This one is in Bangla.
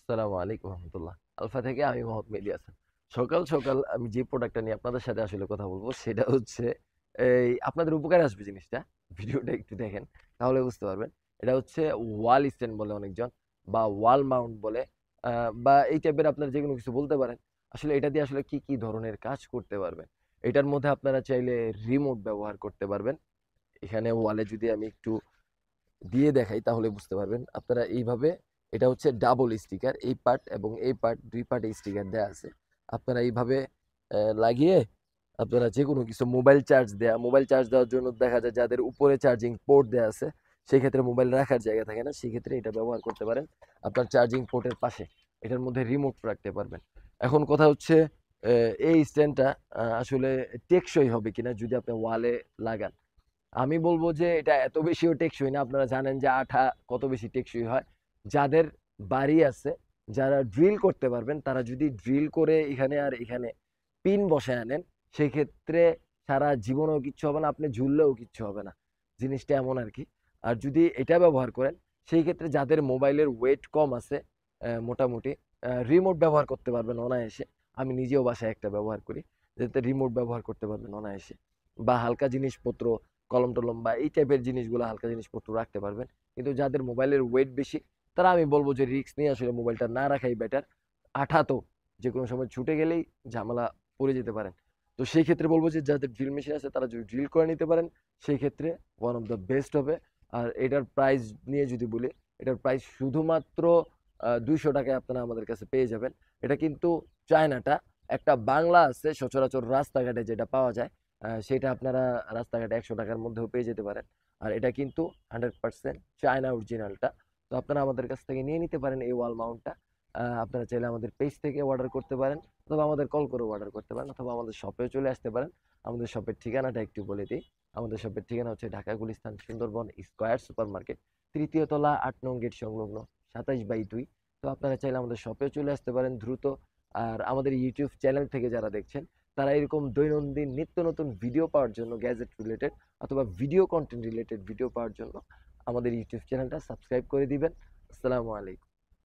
আসসালামু আলাইকুম রহমতুল্লাহ। আলফা থেকে আমি মোহাম্মদ মেহেদী হাসান। সকাল সকাল আমি যে প্রোডাক্টটা নিয়ে আপনাদের সাথে আসলে কথা বলবো সেটা হচ্ছে এই আপনাদের উপকারে আসবে জিনিসটা। ভিডিওটা একটু দেখেন তাহলে বুঝতে পারবেন। এটা হচ্ছে ওয়াল স্ট্যান্ড বলে অনেকজন বা ওয়াল মাউন্ট বলে বা এই টাইপের আপনারা যেকোনো কিছু বলতে পারেন। আসলে এটা দিয়ে আসলে কি কি ধরনের কাজ করতে পারবেন। এটার মধ্যে আপনারা চাইলে রিমোট ব্যবহার করতে পারবেন। এখানে ওয়ালে যদি আমি একটু দিয়ে দেখাই তাহলে বুঝতে পারবেন। আপনারা এইভাবে এটা হচ্ছে ডাবল স্টিকার এই পার্ট এবং এই পার্ট ২ পার্টে স্টিকার দেয়া আছে। আপনারা এইভাবে লাগিয়ে আপনারা যেকোনো কিছু মোবাইল চার্জ দেওয়ার জন্য দেখা যায় যাদের উপরে চার্জিং পোর্ট দেয়া আছে, সেক্ষেত্রে মোবাইল রাখার জায়গা থাকে না। সেক্ষেত্রে এটা ব্যবহার করতে পারেন। আপনার চার্জিং পোর্টের পাশে এটার মধ্যে রিমোট রাখতে পারবেন। এখন কথা হচ্ছে এই স্ট্যান্ডটা আসলে টেকসই হবে কিনা যদি আপনি ওয়ালে লাগান। আমি বলবো যে এটা এত বেশিও টেকসই না। আপনারা জানেন যে আঠা কত বেশি টেকসই হয়। যাদের বাড়ি আছে, যারা ড্রিল করতে পারবেন, তারা যদি ড্রিল করে এখানে আর এখানে পিন বসায় আনেন, সেক্ষেত্রে সারা জীবনেও কিচ্ছু হবে না, আপনি ঝুললেও কিচ্ছু হবে না। জিনিসটা এমন আর কি। আর যদি এটা ব্যবহার করেন, সেই ক্ষেত্রে যাদের মোবাইলের ওয়েট কম আছে, মোটামুটি রিমোট ব্যবহার করতে পারবেন অনায়াসে। আমি নিজেও বাসায় একটা ব্যবহার করি, যাতে রিমোট ব্যবহার করতে পারবেন অনায়াসে। বা হালকা জিনিসপত্র, কলম টলম বা এই টাইপের জিনিসগুলো, হালকা জিনিসপত্র রাখতে পারবেন। কিন্তু যাদের মোবাইলের ওয়েট বেশি, তারা আমি বলবো যে রিস্ক নিয়ে আসলে মোবাইলটা না রাখাই বেটার। আঠা তো যে কোনো সময় ছুটে গেলেই ঝামেলা পড়ে যেতে পারেন। তো সেই ক্ষেত্রে বলবো যে যাদের ড্রিল মেশিন আছে তারা যদি ড্রিল করে নিতে পারেন, সেই ক্ষেত্রে ওয়ান অফ দ্য বেস্ট হবে। আর এটার প্রাইস নিয়ে যদি বলি, এটার প্রাইস শুধুমাত্র ২০০ টাকায় আপনারা আমাদের কাছে পেয়ে যাবেন। এটা কিন্তু চায়নাটা, একটা বাংলা আছে সচরাচর রাস্তাঘাটে যেটা পাওয়া যায়, সেটা আপনারা রাস্তাঘাটে ১০০ টাকার মধ্যেও পেয়ে যেতে পারেন। আর এটা কিন্তু 100% চায়না অরিজিনালটা। তো আপনারা আমাদের কাছ থেকে নিয়ে নিতে পারেন এই ওয়াল মাউন্টটা। আপনারা চাইলে আমাদের পেজ থেকে অর্ডার করতে পারেন, অথবা আমাদের কল করে অর্ডার করতে পারেন, অথবা আমাদের শপেও চলে আসতে পারেন। আমাদের শপের ঠিকানাটা একটু বলে দিই। আমাদের শপের ঠিকানা হচ্ছে Dhaka Gulistan Sundarban square super market, ৩য় তলা ৮ নং গেট সংলগ্ন ২৭/২। তো আপনারা চাইলে আমাদের শপেও চলে আসতে পারেন দ্রুত। আর আমাদের ইউটিউব চ্যানেল থেকে যারা দেখছেন, তারা এরকম দৈনন্দিন নিত্য নতুন ভিডিও পাওয়ার জন্য, গ্যাজেট রিলেটেড অথবা ভিডিও কন্টেন্ট রিলেটেড ভিডিও পাওয়ার জন্য আমাদের ইউটিউব চ্যানেলটা সাবস্ক্রাইব করে দিবেন। আসসালামু আলাইকুম।